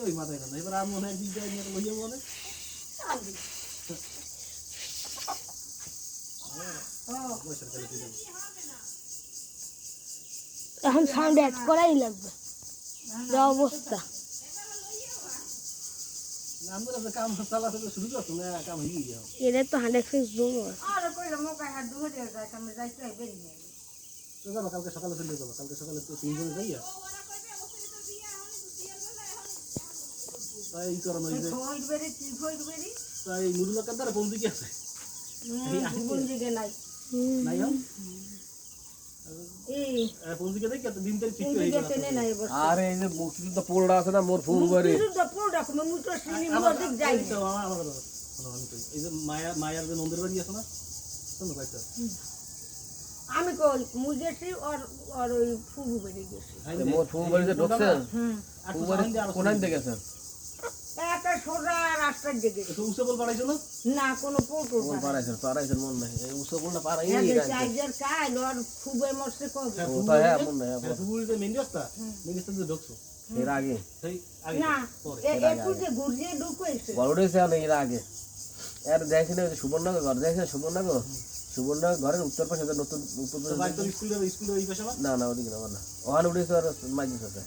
ওই মাথায় না এবার আমি মনে হয় দিক দিয়ে নিয়ে লইয়া বলে এখন সাউন্ড অ্যাড করাই লাগবে যা অবস্থা আমরা যে কাম চালাতে শুরু করছো না কাম হয়ে গিয়ে এটা তো 100% জুম আরে কইলে মোকা হাত ধরে যায় কামে যাইতে বেরি না তো যাবো কালকে সকালে চলে যাবো কালকে সকালে তো 3 জনে যাইয়া তাই করনো এই যে কই বেরি কি কই বেরি তাই নুরুল কাদার কোন দিকে আছে কোন দিকে নাই নাই হম এই কোন দিকে দেখি তো দিন তারিখ ঠিক কোন হয়ে দিকে গেল তেনে নাই বস আরে এই যে মুক্তিযুদ্ধ পোলটা আছে না মোর ফুলবাড়ি তো পোড়া কম মুতো সিনি মোদিক যাই তো আমার আমি কই এই যে মায়ার যে মন্দির বাড়ি আছে না শুনো ভাইটা আমি কই মুজেছি আর ওই ফুবু বেরি গেছি মোর ফুলবাড়িতে ঢুকছে আর ফুলবাড়ি কোনায় দেখেছে একটা সোজা রাস্তার দিকে তো উসে বল বাড়াইছো না না কোনো পোটো মোর পারাইছেন মন নাই এই উসো কোনটা পারাই এই এই চার্জার কাই আর ফুবে মরছে কবে ও তো হ্যাঁ মন নাই ফুলতে মেন রাস্তা যে ঢুকছো এর আগে সেই আগে না পরে একটু যে ঘুরিয়ে ঢুকেছে বড়ড়েছে না এর আগে এর দেখেন ওই সুবর্ণনগর ঘর দেখেন সুবর্ণনগর ঘরের উত্তর পাশে নতুন তো বাইরে তো স্কুলের ওই পাশে না ওদিকে না ওখানে উঠেছে আর মাঝে সাথে